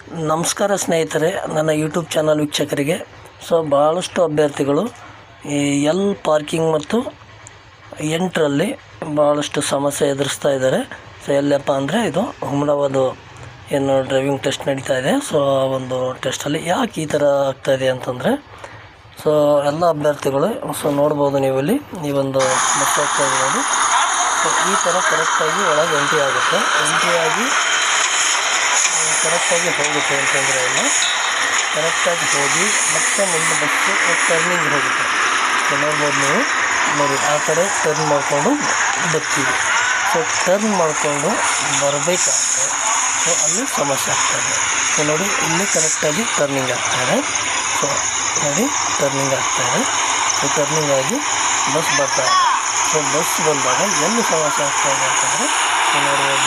ನಮಸ್ಕಾರ ಸ್ನೇಹಿತರೆ, ನನ್ನ ಯೂಟ್ಯೂಬ್ ಚಾನಲ್ ವೀಕ್ಷಕರಿಗೆ. ಭಾಳಷ್ಟು ಅಭ್ಯರ್ಥಿಗಳು ಈ ಎಲ್ ಪಾರ್ಕಿಂಗ್ ಮತ್ತು ಎಂಟ್ರಲ್ಲಿ ಭಾಳಷ್ಟು ಸಮಸ್ಯೆ ಎದುರಿಸ್ತಾ ಇದ್ದಾರೆ. ಎಲ್ಲಪ್ಪ ಅಂದರೆ ಇದು ಹುಮನಾಬಾದ್ ಏನು ಡ್ರೈವಿಂಗ್ ಟೆಸ್ಟ್ ನಡೀತಾ ಇದೆ. ಆ ಒಂದು ಟೆಸ್ಟಲ್ಲಿ ಯಾಕೆ ಈ ಥರ ಆಗ್ತಾಯಿದೆ ಅಂತಂದರೆ ಎಲ್ಲ ಅಭ್ಯರ್ಥಿಗಳು ನೋಡ್ಬೋದು ನೀವು ಇಲ್ಲಿ ಈ ಒಂದು ಸಮಸ್ಯೆ ಆಗ್ತಾಯಿದೆ ನೋಡಿ. ಈ ಥರ ಕರೆಕ್ಟಾಗಿ ಒಳಗೆ ಎಂಟ್ರಿ ಆಗುತ್ತೆ, ಎಂಟ್ರಿ ಆಗಿ ಕರೆಕ್ಟಾಗಿ ಹೋಗುತ್ತೆ ಅಂತಂದರೆ ಇಲ್ಲ, ಕರೆಕ್ಟಾಗಿ ಹೋಗಿ ಮತ್ತೆ ಮುಂದೆ ಬಸ್ಸು ಟರ್ನಿಂಗ್ ಹೋಗುತ್ತೆ. ನೋಡ್ಬೋದು ನೀವು ನೋಡಿ, ಆ ಕಡೆ ಟರ್ನ್ ಮಾಡಿಕೊಂಡು ಬರ್ತೀವಿ. ಟರ್ನ್ ಮಾಡಿಕೊಂಡು ಬರಬೇಕಾದ್ರೆ ಅಲ್ಲಿ ಸಮಸ್ಯೆ ಆಗ್ತಾಯಿದೆ. ನೋಡಿ ಇಲ್ಲಿ ಕರೆಕ್ಟಾಗಿ ಟರ್ನಿಂಗ್ ಆಗ್ತಾಯಿದೆ. ನೋಡಿ ಟರ್ನಿಂಗ್ ಆಗ್ತಾಯಿದೆ. ಟರ್ನಿಂಗ್ ಆಗಿ ಬಸ್ ಬರ್ತಾಯಿದೆ. ಬಸ್ ಬಂದಾಗ ಎಲ್ಲಿ ಸಮಸ್ಯೆ ಆಗ್ತಾಯಿದೆ ಅಂತಂದರೆ ನೋಡ್ಬೋದು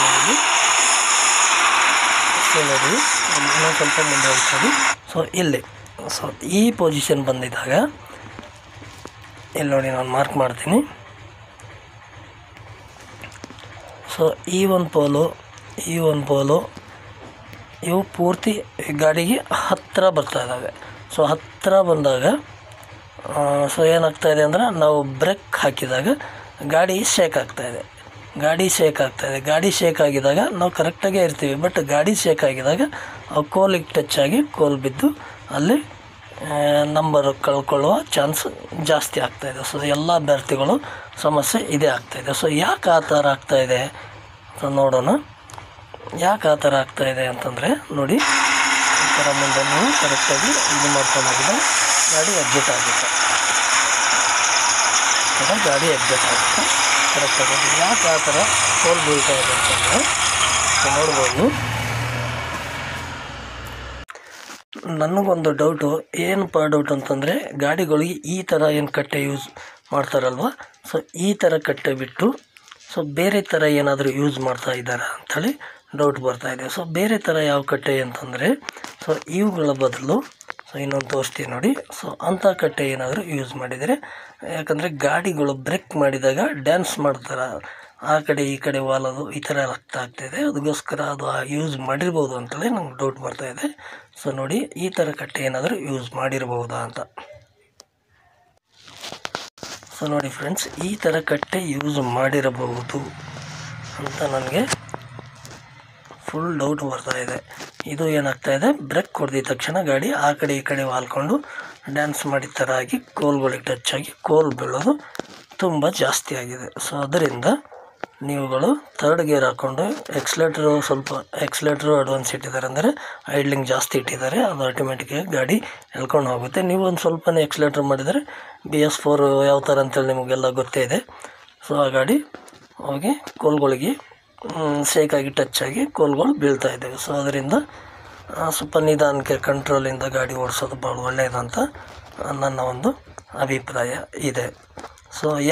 ನೀವು ನೋಡಿ, ಇನ್ನೊಂದು ಸ್ವಲ್ಪ ಮುಂದೆ ಹೋಗ್ತೀವಿ. ಇಲ್ಲಿ ಈ ಪೊಸಿಷನ್ ಬಂದಿದ್ದಾಗ ಇಲ್ಲಿ ನೋಡಿ ನಾನು ಮಾರ್ಕ್ ಮಾಡ್ತೀನಿ. ಈ ಒಂದು ಪೋಲು ಇವು ಪೂರ್ತಿ ಗಾಡಿಗೆ ಹತ್ತಿರ ಬರ್ತಾ ಇದ್ದಾವೆ. ಹತ್ತಿರ ಬಂದಾಗ ಏನಾಗ್ತಾಯಿದೆ ಅಂದರೆ ನಾವು ಬ್ರೇಕ್ ಹಾಕಿದಾಗ ಗಾಡಿ ಶೇಕ್ ಆಗ್ತಾಯಿದೆ. ಗಾಡಿ ಶೇಕ್ ಆಗಿದಾಗ ನಾವು ಕರೆಕ್ಟಾಗೇ ಇರ್ತೀವಿ, ಬಟ್ ಗಾಡಿ ಶೇಕ್ ಆಗಿದಾಗ ಕೋಲಿಗೆ ಟಚ್ ಆಗಿ ಕೋಲ್ ಬಿದ್ದು ಅಲ್ಲಿ ನಂಬರ್ ಕಳ್ಕೊಳ್ಳುವ ಚಾನ್ಸ್ ಜಾಸ್ತಿ ಆಗ್ತಾಯಿದೆ. ಎಲ್ಲ ಅಭ್ಯರ್ಥಿಗಳು ಸಮಸ್ಯೆ ಇದೇ ಆಗ್ತಾಯಿದೆ. ಯಾಕೆ ಆ ಥರ ಆಗ್ತಾಯಿದೆ ಅಂತ ನೋಡೋಣ. ಯಾಕೆ ಆ ಥರ ಆಗ್ತಾಯಿದೆ ಅಂತಂದರೆ ನೋಡಿ, ಈ ಥರ ಮುಂದೆ ನೀವು ಕರೆಕ್ಟಾಗಿ ಇದು ಮಾಡ್ಕೊಂಡಾಗಿದೆ ಗಾಡಿ ಎಕ್ಸಿಟ್ ಆಗುತ್ತೆ. ಕರೆಕ್ಟಾಗಿ ಯಾಕೆ ಆ ಥರ ಕೋಲ್ ಬೀಳ್ತಾ ಇದೆ ಅಂತಂದರೆ ನೋಡ್ಬೋದು. ನನಗೊಂದು ಡೌಟು, ಏನಪ್ಪ ಡೌಟ್ ಅಂತಂದರೆ ಗಾಡಿಗಳಿಗೆ ಈ ಥರ ಏನು ಕಟ್ಟೆ ಯೂಸ್ ಮಾಡ್ತಾರಲ್ವ, ಈ ಥರ ಕಟ್ಟೆ ಬಿಟ್ಟು ಬೇರೆ ಥರ ಏನಾದರೂ ಯೂಸ್ ಮಾಡ್ತಾ ಇದ್ದಾರಾ ಅಂಥೇಳಿ ಡೌಟ್ ಬರ್ತಾಯಿದೆ. ಬೇರೆ ಥರ ಯಾವ ಕಟ್ಟೆ ಅಂತಂದರೆ ಇವುಗಳ ಬದಲು ಇನ್ನೊಂದು ತೋರಿಸ್ತೀವಿ ನೋಡಿ. ಅಂಥ ಕಟ್ಟೆ ಏನಾದರೂ ಯೂಸ್ ಮಾಡಿದರೆ, ಯಾಕಂದರೆ ಗಾಡಿಗಳು ಬ್ರೇಕ್ ಮಾಡಿದಾಗ ಡ್ಯಾನ್ಸ್ ಮಾಡ್ತಾರೆ, ಆ ಕಡೆ ಈ ಕಡೆ ವಾಲೋದು ಈ ಥರ ಆಗ್ತಾಯಿದೆ. ಅದಕ್ಕೋಸ್ಕರ ಅದು ಯೂಸ್ ಮಾಡಿರ್ಬೋದು ಅಂತೇಳಿ ನಂಗೆ ಡೌಟ್ ಬರ್ತಾಯಿದೆ. ನೋಡಿ, ಈ ಥರ ಕಟ್ಟೆ ಏನಾದರೂ ಯೂಸ್ ಮಾಡಿರ್ಬೋದಾ ಅಂತ. ನೋಡಿ ಫ್ರೆಂಡ್ಸ್, ಈ ಥರ ಕಟ್ಟೆ ಯೂಸ್ ಮಾಡಿರಬಹುದು ಅಂತ ನನಗೆ ಫುಲ್ ಡೌಟ್ ಬರ್ತಾಯಿದೆ. ಇದು ಏನಾಗ್ತಾಯಿದೆ, ಬ್ರೇಕ್ ಹೊಡೆದಿದ ತಕ್ಷಣ ಗಾಡಿ ಆ ಕಡೆ ಈ ಕಡೆ ವಾಲ್ಕೊಂಡು ಡ್ಯಾನ್ಸ್ ಮಾಡಿದ ಥರ ಆಗಿ ಕೋಲ್ಗಳಿಗೆ ಟಚ್ ಆಗಿ ಕೋಲ್ ಬೀಳೋದು ತುಂಬ ಜಾಸ್ತಿ ಆಗಿದೆ. ಅದರಿಂದ ನೀವುಗಳು ಥರ್ಡ್ ಗೇರ್ ಹಾಕ್ಕೊಂಡು ಎಕ್ಸ್ಲೇಟ್ರು ಅಡ್ವಾನ್ಸ್ ಇಟ್ಟಿದ್ದಾರೆ, ಅಂದರೆ ಐಡ್ಲಿಂಗ್ ಜಾಸ್ತಿ ಇಟ್ಟಿದ್ದಾರೆ, ಅದು ಆಟೋಮೆಟಿಕ್ಕಾಗಿ ಗಾಡಿ ಎಳ್ಕೊಂಡು ಹೋಗುತ್ತೆ. ನೀವು ಒಂದು ಸ್ವಲ್ಪನೇ ಎಕ್ಸ್ಲೇಟ್ರ್ ಮಾಡಿದರೆ BS4 ಯಾವ ಥರ ಅಂತೇಳಿ ನಿಮಗೆಲ್ಲ ಗೊತ್ತೇ ಇದೆ. ಆ ಗಾಡಿ ಹೋಗಿ ಕೋಲ್ಗಳಿಗೆ ಶೇಕಾಗಿ ಟಚ್ ಆಗಿ ಕೋಲ್ಗಳು ಬೀಳ್ತಾ ಇದ್ದಾವೆ. ಅದರಿಂದ ಸ್ವಲ್ಪ ನಿಧಾನಕ್ಕೆ ಕಂಟ್ರೋಲಿಂದ ಗಾಡಿ ಓಡಿಸೋದು ಭಾಳ ಒಳ್ಳೆಯದಂತ ನನ್ನ ಒಂದು ಅಭಿಪ್ರಾಯ ಇದೆ.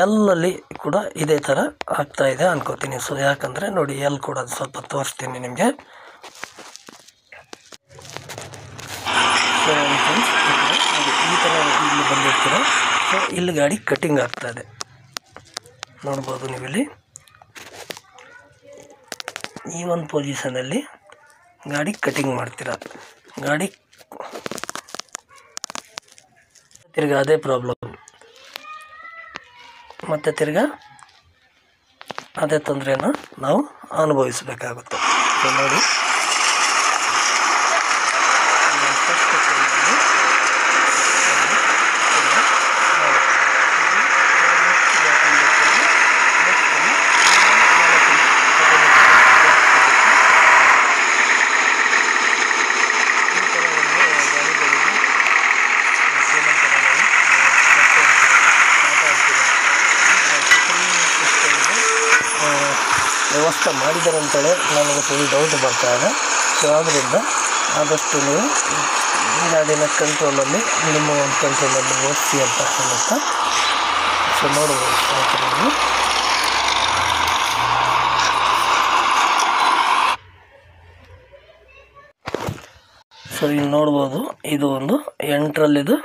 ಎಲ್ಲಲ್ಲಿ ಕೂಡ ಇದೇ ಥರ ಆಗ್ತಾಯಿದೆ ಅನ್ಕೋತೀನಿ. ಯಾಕಂದರೆ ನೋಡಿ, ಕೂಡ ಅದು ಸ್ವಲ್ಪ ತೋರಿಸ್ತೀನಿ ನಿಮಗೆ. ಈ ಥರ ಇಲ್ಲಿ ಬಂದಿರ್ತೀರ, ಇಲ್ಲಿ ಗಾಡಿ ಕಟ್ಟಿಂಗ್ ಆಗ್ತಾಯಿದೆ ನೋಡ್ಬೋದು ನೀವಿಲ್ಲಿ. ಈ ಒಂದು ಪೊಸಿಷನಲ್ಲಿ ಗಾಡಿ ಕಟ್ಟಿಂಗ್ ಮಾಡ್ತೀರ, ಗಾಡಿ ತಿರ್ಗಾ ಅದೇ ಪ್ರಾಬ್ಲಮ್, ಮತ್ತು ತಿರ್ಗಾ ಅದೇ ತೊಂದರೆನ ನಾವು ಅನುಭವಿಸಬೇಕಾಗುತ್ತೆ. ನೋಡಿ, ವ್ಯವಸ್ಥೆ ಮಾಡಿದ್ದಾರೆ ಅಂತೇಳಿ ನನಗೆ ಫುಲ್ ಡೌಟ್ ಬರ್ತಾ ಇದೆ. ಆದ್ದರಿಂದ ಆದಷ್ಟು ನೀವು ಗಾಡಿನ ಕಂಟ್ರೋಲಲ್ಲಿ ನಿಮ್ಮ ಒಂದು ಕಂಟ್ರೋಲಲ್ಲಿ ಓಡಿಸಿ ಅಂತ ಹೇಳುತ್ತಾ ನೋಡ್ಬೋದು. ಇಲ್ಲಿ ನೋಡ್ಬೋದು, ಇದು ಒಂದು ಎಂಟ್ರಲ್ಲಿದು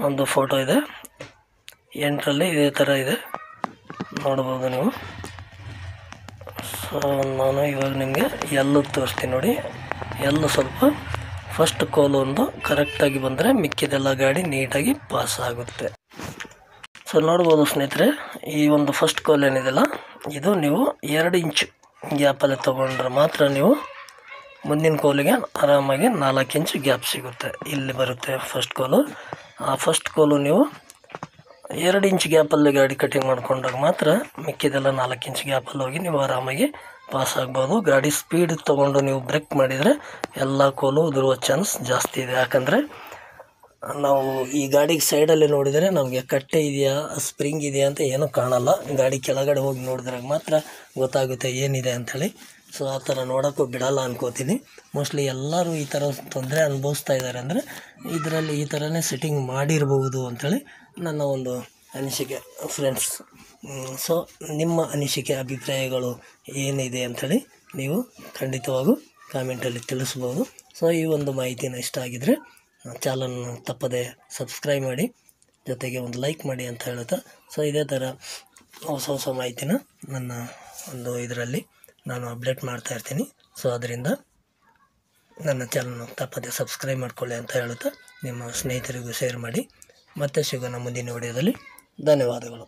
ಒಂದು ಫೋಟೋ ಇದೆ. ಎಂಟ್ರಲ್ಲಿ ಇದೇ ಥರ ಇದೆ ನೋಡ್ಬೋದು ನೀವು. ನಾನು ಇವಾಗ ನಿಮಗೆ ಎಲ್ಲೂ ತೋರಿಸ್ತೀನಿ ನೋಡಿ. ಎಲ್ಲ ಸ್ವಲ್ಪ ಫಸ್ಟ್ ಕೋಲು ಒಂದು ಕರೆಕ್ಟಾಗಿ ಬಂದರೆ ಮಿಕ್ಕಿದೆಲ್ಲ ಗಾಡಿ ನೀಟಾಗಿ ಪಾಸ್ ಆಗುತ್ತೆ. ಸೊ ನೋಡ್ಬೋದು ಸ್ನೇಹಿತರೆ, ಈ ಒಂದು ಫಸ್ಟ್ ಕೋಲ್ ಏನಿದೆಯಲ್ಲ ಇದು ನೀವು 2 ಇಂಚ್ ಗ್ಯಾಪಲ್ಲಿ ತೊಗೊಂಡ್ರೆ ಮಾತ್ರ ನೀವು ಮುಂದಿನ ಕೋಲಿಗೆ ಆರಾಮಾಗಿ 4 ಇಂಚ್ ಗ್ಯಾಪ್ ಸಿಗುತ್ತೆ. ಇಲ್ಲಿ ಬರುತ್ತೆ ಫಸ್ಟ್ ಕೋಲು. ಆ ಫಸ್ಟ್ ಕೋಲು ನೀವು 2 ಇಂಚ್ ಗ್ಯಾಪಲ್ಲಿ ಗಾಡಿ ಕಟಿಂಗ್ ಮಾಡ್ಕೊಂಡಾಗ ಮಾತ್ರ ಮಿಕ್ಕಿದೆಲ್ಲ 4 ಇಂಚ್ ಗ್ಯಾಪಲ್ಲಿ ಹೋಗಿ ನೀವು ಆರಾಮಾಗಿ ಪಾಸ್ ಆಗ್ಬೋದು. ಗಾಡಿ ಸ್ಪೀಡ್ ತೊಗೊಂಡು ನೀವು ಬ್ರೇಕ್ ಮಾಡಿದರೆ ಎಲ್ಲ ಕೋಲು ಉದುರುವ ಚಾನ್ಸ್ ಜಾಸ್ತಿ ಇದೆ. ಯಾಕಂದರೆ ನಾವು ಈ ಗಾಡಿಗೆ ಸೈಡಲ್ಲಿ ನೋಡಿದರೆ ನಮಗೆ ಕಟ್ಟೆ ಇದೆಯಾ ಸ್ಪ್ರಿಂಗ್ ಇದೆಯಾ ಅಂತ ಏನೂ ಕಾಣಲ್ಲ. ಗಾಡಿ ಕೆಳಗಡೆ ಹೋಗಿ ನೋಡಿದ್ರಾಗ ಮಾತ್ರ ಗೊತ್ತಾಗುತ್ತೆ ಏನಿದೆ ಅಂಥೇಳಿ. ಸೊ ಆ ಥರ ನೋಡೋಕ್ಕೂ ಬಿಡಲ್ಲ ಅನ್ಕೋತೀನಿ. ಮೋಸ್ಟ್ಲಿ ಎಲ್ಲರೂ ಈ ಥರ ತೊಂದರೆ ಅನುಭವಿಸ್ತಾ ಇದ್ದಾರೆ ಅಂದರೆ ಇದರಲ್ಲಿ ಈ ಥರನೇ ಸೆಟ್ಟಿಂಗ್ ಮಾಡಿರ್ಬೋದು ಅಂಥೇಳಿ ನನ್ನ ಒಂದು ಅನಿಸಿಕೆ ಫ್ರೆಂಡ್ಸ್. ಸೊ ನಿಮ್ಮ ಅನಿಸಿಕೆ ಅಭಿಪ್ರಾಯಗಳು ಏನಿದೆ ಅಂಥೇಳಿ ನೀವು ಖಂಡಿತವಾಗೂ ಕಾಮೆಂಟಲ್ಲಿ ತಿಳಿಸ್ಬೋದು. ಸೊ ಈ ಒಂದು ಮಾಹಿತಿನ ಇಷ್ಟ ಆಗಿದ್ದರೆ ಚಾನಲ್ನ ತಪ್ಪದೆ ಸಬ್ಸ್ಕ್ರೈಬ್ ಮಾಡಿ, ಜೊತೆಗೆ ಒಂದು ಲೈಕ್ ಮಾಡಿ ಅಂತ ಹೇಳುತ್ತಾ, ಸೊ ಇದೇ ಥರ ಹೊಸ ಮಾಹಿತಿನ ನನ್ನ ಒಂದು ಇದರಲ್ಲಿ ನಾನು ಅಪ್ಡೇಟ್ ಮಾಡ್ತಾ ಇರ್ತೀನಿ. ಸೊ ಅದರಿಂದ ನನ್ನ ಚಾನಲ್ನ ತಪ್ಪದೆ ಸಬ್ಸ್ಕ್ರೈಬ್ ಮಾಡ್ಕೊಳ್ಳಿ ಅಂತ ಹೇಳುತ್ತಾ ನಿಮ್ಮ ಸ್ನೇಹಿತರಿಗೂ ಶೇರ್ ಮಾಡಿ. ಮತ್ತೆ ಸಿಗೋಣ ಮುಂದಿನ ವಿಡಿಯೋದಲ್ಲಿ. ಧನ್ಯವಾದಗಳು.